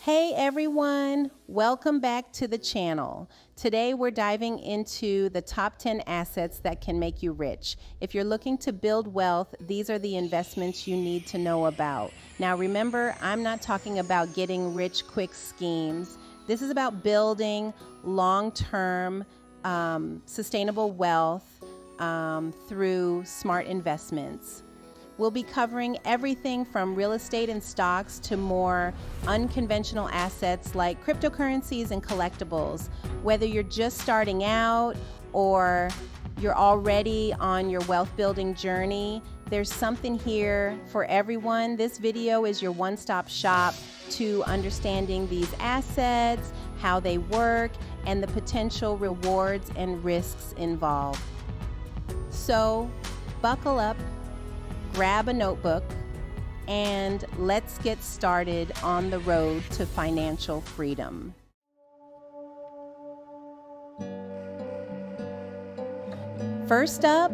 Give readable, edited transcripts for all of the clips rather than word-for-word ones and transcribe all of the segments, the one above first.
Hey everyone, welcome back to the channel. Today we're diving into the top 10 assets that can make you rich. If you're looking to build wealth, these are the investments you need to know about. Now remember, I'm not talking about getting rich quick schemes. This is about building long-term sustainable wealth through smart investments. We'll be covering everything from real estate and stocks to more unconventional assets like cryptocurrencies and collectibles. Whether you're just starting out or you're already on your wealth building journey, there's something here for everyone. This video is your one-stop shop to understanding these assets, how they work, and the potential rewards and risks involved. So buckle up, grab a notebook, and let's get started on the road to financial freedom. First up,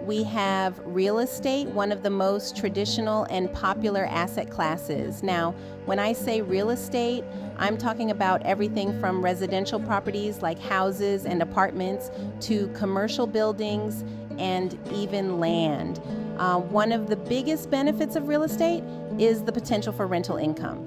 we have real estate, one of the most traditional and popular asset classes. Now, when I say real estate, I'm talking about everything from residential properties like houses and apartments to commercial buildings and even land. One of the biggest benefits of real estate is the potential for rental income.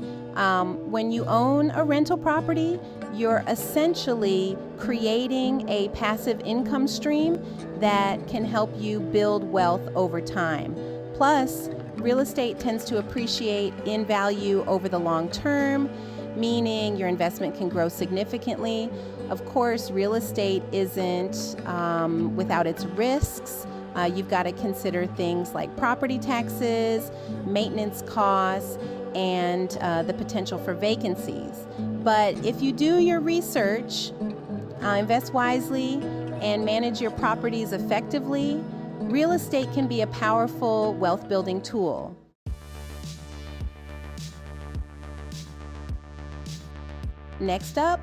When you own a rental property, you're essentially creating a passive income stream that can help you build wealth over time. Plus, real estate tends to appreciate in value over the long term, meaning your investment can grow significantly. Of course, real estate isn't without its risks. You've got to consider things like property taxes, maintenance costs, and the potential for vacancies. But if you do your research, invest wisely, and manage your properties effectively, real estate can be a powerful wealth building tool. Next up,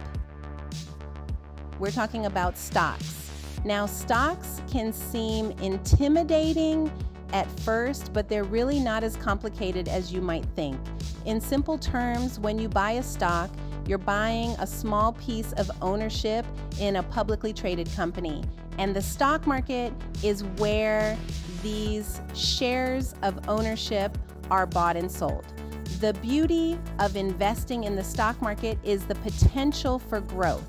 we're talking about stocks. Now, stocks can seem intimidating at first, but they're really not as complicated as you might think. In simple terms, when you buy a stock, you're buying a small piece of ownership in a publicly traded company. And the stock market is where these shares of ownership are bought and sold. The beauty of investing in the stock market is the potential for growth.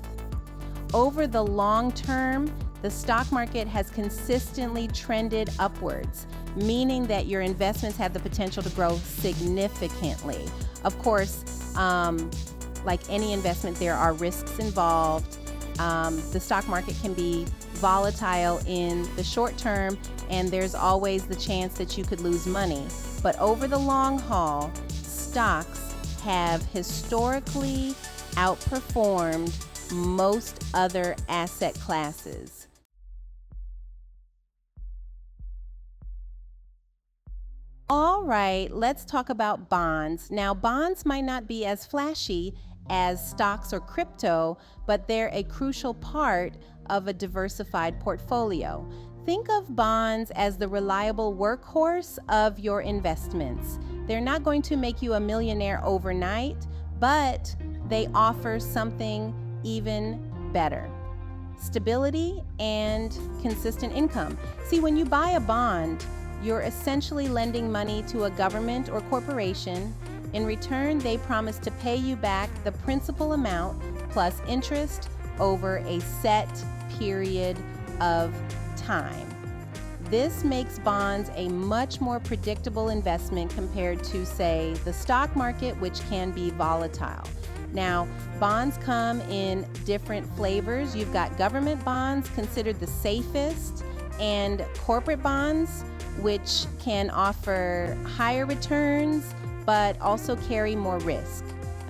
Over the long term, the stock market has consistently trended upwards, meaning that your investments have the potential to grow significantly. Of course, like any investment, there are risks involved. The stock market can be volatile in the short term, and there's always the chance that you could lose money. But over the long haul, stocks have historically outperformed most other asset classes. All right, let's talk about bonds. Now, bonds might not be as flashy as stocks or crypto, but they're a crucial part of a diversified portfolio. Think of bonds as the reliable workhorse of your investments. They're not going to make you a millionaire overnight, but they offer something even better: stability and consistent income. See, when you buy a bond, you're essentially lending money to a government or corporation. In return, they promise to pay you back the principal amount plus interest over a set period of time. This makes bonds a much more predictable investment compared to, say, the stock market, which can be volatile. Now, bonds come in different flavors. You've got government bonds, considered the safest, and corporate bonds, which can offer higher returns, but also carry more risk.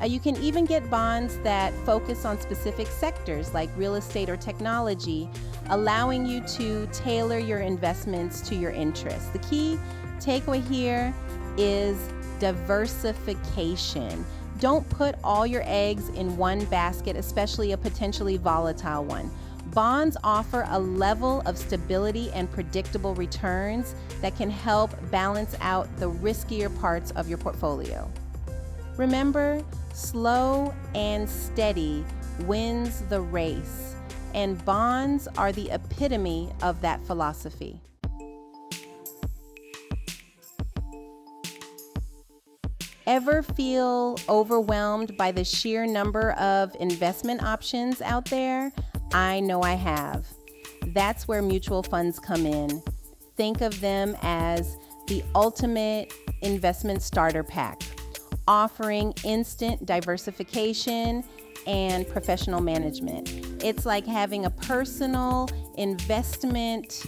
You can even get bonds that focus on specific sectors like real estate or technology, allowing you to tailor your investments to your interests. The key takeaway here is diversification. Don't put all your eggs in one basket, especially a potentially volatile one. Bonds offer a level of stability and predictable returns that can help balance out the riskier parts of your portfolio. Remember, slow and steady wins the race, and bonds are the epitome of that philosophy. Ever feel overwhelmed by the sheer number of investment options out there? I know I have. That's where mutual funds come in. Think of them as the ultimate investment starter pack, offering instant diversification and professional management. It's like having a personal investment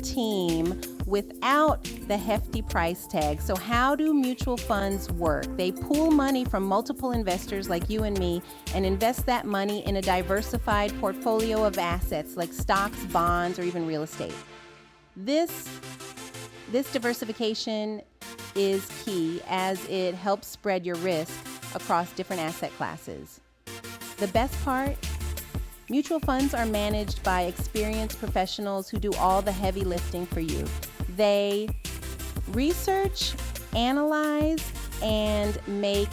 team without the hefty price tag. So how do mutual funds work? They pool money from multiple investors like you and me and invest that money in a diversified portfolio of assets like stocks, bonds, or even real estate. This diversification is key as it helps spread your risk across different asset classes. The best part? Mutual funds are managed by experienced professionals who do all the heavy lifting for you. They research, analyze, and make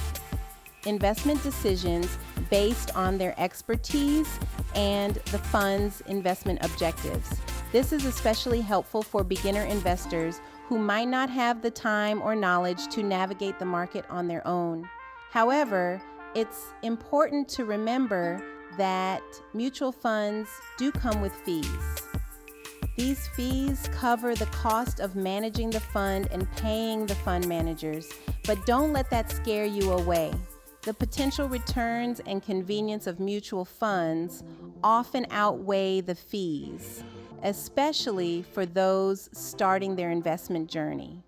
investment decisions based on their expertise and the fund's investment objectives. This is especially helpful for beginner investors who might not have the time or knowledge to navigate the market on their own. However, it's important to remember that mutual funds do come with fees. These fees cover the cost of managing the fund and paying the fund managers, but don't let that scare you away. The potential returns and convenience of mutual funds often outweigh the fees, especially for those starting their investment journey.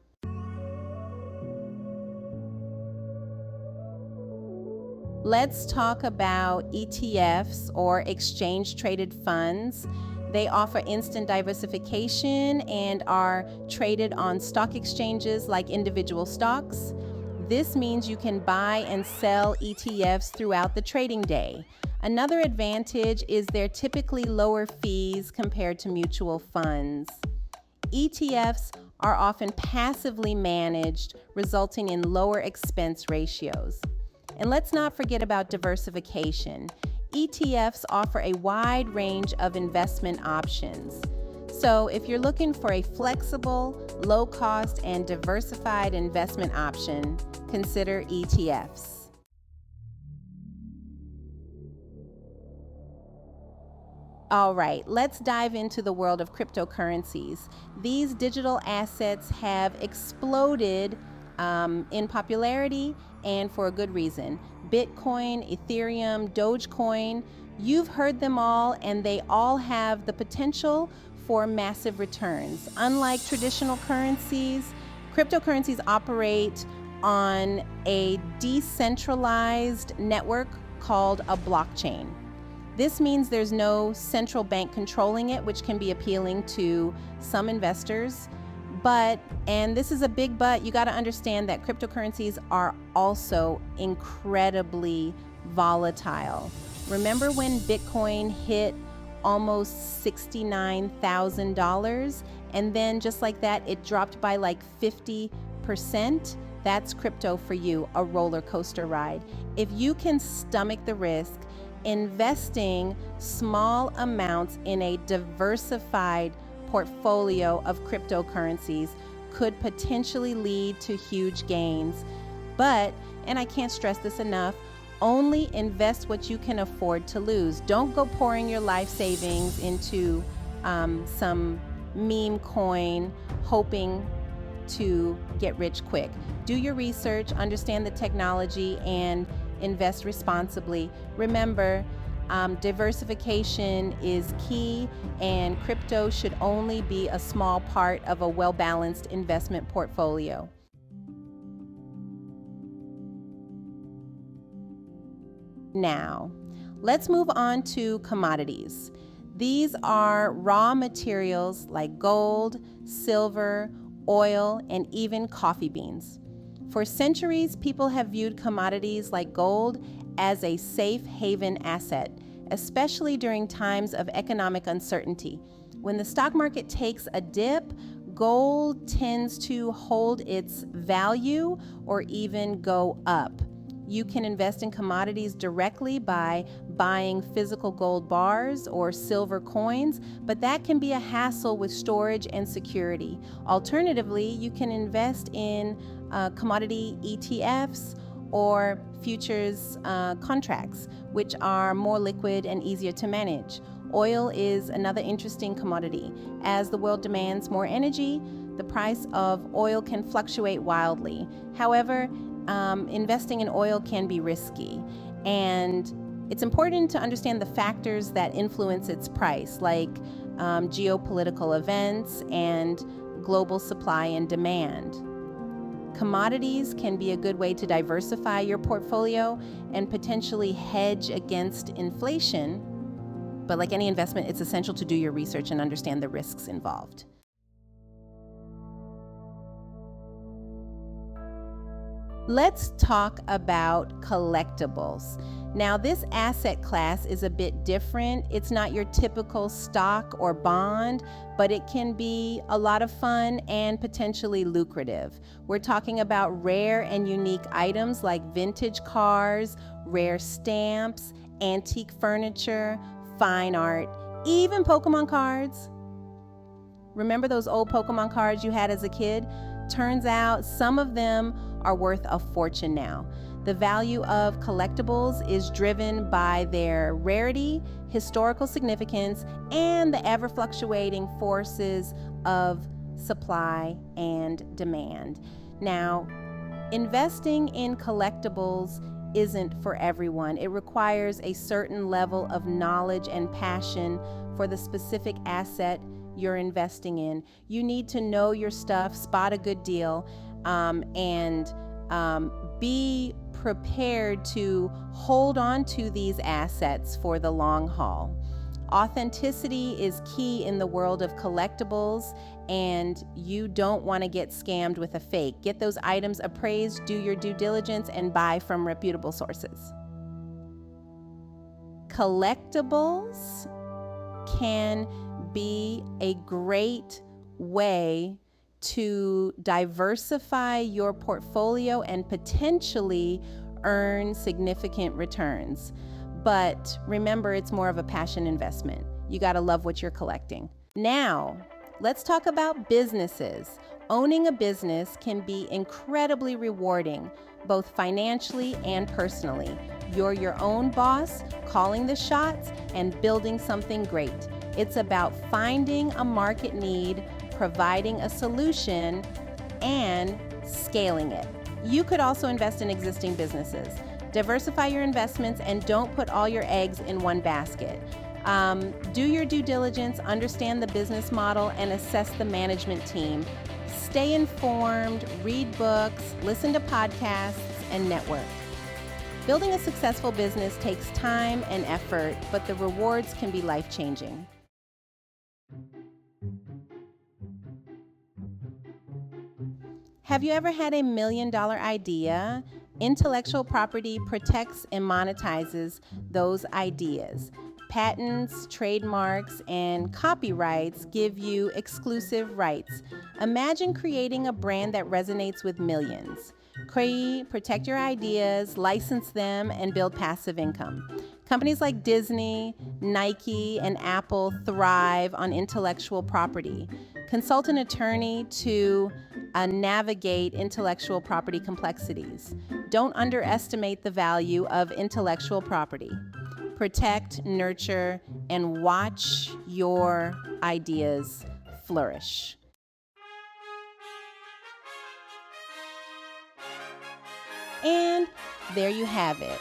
Let's talk about ETFs, or exchange-traded funds. They offer instant diversification and are traded on stock exchanges like individual stocks. This means you can buy and sell ETFs throughout the trading day. Another advantage is their typically lower fees compared to mutual funds. ETFs are often passively managed, resulting in lower expense ratios. And let's not forget about diversification. ETFs offer a wide range of investment options. So if you're looking for a flexible, low-cost, and diversified investment option, consider ETFs. All right, let's dive into the world of cryptocurrencies. These digital assets have exploded in popularity, and for a good reason. Bitcoin, Ethereum, Dogecoin, you've heard them all, and they all have the potential for massive returns. Unlike traditional currencies, cryptocurrencies operate on a decentralized network called a blockchain. This means there's no central bank controlling it, which can be appealing to some investors. But, and this is a big but, you got to understand that cryptocurrencies are also incredibly volatile. Remember when Bitcoin hit almost $69,000, and then just like that, it dropped by like 50%? That's crypto for you, a roller coaster ride. If you can stomach the risk, investing small amounts in a diversified portfolio of cryptocurrencies could potentially lead to huge gains. But, and I can't stress this enough, only invest what you can afford to lose. Don't go pouring your life savings into some meme coin hoping to get rich quick. Do your research, understand the technology, and invest responsibly. Remember, diversification is key, and crypto should only be a small part of a well-balanced investment portfolio. Now, let's move on to commodities. These are raw materials like gold, silver, oil, and even coffee beans. For centuries, people have viewed commodities like gold as a safe haven asset, especially during times of economic uncertainty. When the stock market takes a dip, gold tends to hold its value or even go up. You can invest in commodities directly by buying physical gold bars or silver coins, but that can be a hassle with storage and security. Alternatively, you can invest in commodity ETFs or futures contracts, which are more liquid and easier to manage. Oil is another interesting commodity. As the world demands more energy, the price of oil can fluctuate wildly. However, investing in oil can be risky, and it's important to understand the factors that influence its price, like geopolitical events and global supply and demand. Commodities can be a good way to diversify your portfolio and potentially hedge against inflation, but like any investment, it's essential to do your research and understand the risks involved. Let's talk about collectibles. Now, this asset class is a bit different. It's not your typical stock or bond, but it can be a lot of fun and potentially lucrative. We're talking about rare and unique items like vintage cars, rare stamps, antique furniture, fine art, even Pokemon cards. Remember those old Pokemon cards you had as a kid? Turns out some of them are worth a fortune now. The value of collectibles is driven by their rarity, historical significance, and the ever-fluctuating forces of supply and demand. Now, investing in collectibles isn't for everyone. It requires a certain level of knowledge and passion for the specific asset you're investing in. You need to know your stuff, spot a good deal, and be prepared to hold on to these assets for the long haul. Authenticity is key in the world of collectibles, and you don't want to get scammed with a fake. Get those items appraised, do your due diligence, and buy from reputable sources. Collectibles can be a great way to diversify your portfolio and potentially earn significant returns. But remember, it's more of a passion investment. You got to love what you're collecting. Now, let's talk about businesses. Owning a business can be incredibly rewarding, both financially and personally. You're your own boss, calling the shots, and building something great. It's about finding a market need, providing a solution, and scaling it. You could also invest in existing businesses. Diversify your investments and don't put all your eggs in one basket. Do your due diligence, understand the business model, and assess the management team. Stay informed, read books, listen to podcasts, and network. Building a successful business takes time and effort, but the rewards can be life-changing. Have you ever had a $1 million idea? Intellectual property protects and monetizes those ideas. Patents, trademarks, and copyrights give you exclusive rights. Imagine creating a brand that resonates with millions. Protect your ideas, license them, and build passive income. Companies like Disney, Nike, and Apple thrive on intellectual property. Consult an attorney to navigate intellectual property complexities. Don't underestimate the value of intellectual property. Protect, nurture, and watch your ideas flourish. And there you have it,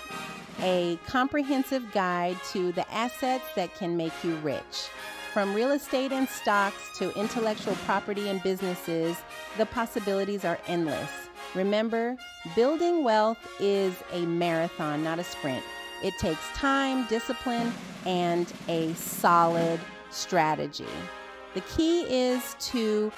a comprehensive guide to the assets that can make you rich. From real estate and stocks to intellectual property and businesses, the possibilities are endless. Remember, building wealth is a marathon, not a sprint. It takes time, discipline, and a solid strategy. The key is to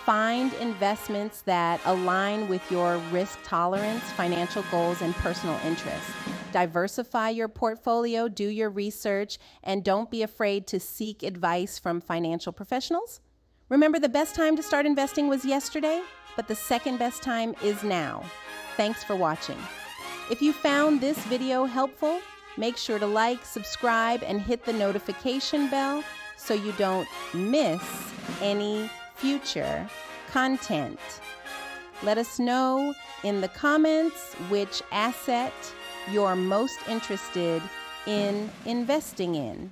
find investments that align with your risk tolerance, financial goals, and personal interests. Diversify your portfolio, do your research, and don't be afraid to seek advice from financial professionals. Remember, the best time to start investing was yesterday, but the second best time is now. Thanks for watching. If you found this video helpful, make sure to like, subscribe, and hit the notification bell so you don't miss any future content. Let us know in the comments which asset you're most interested in investing in.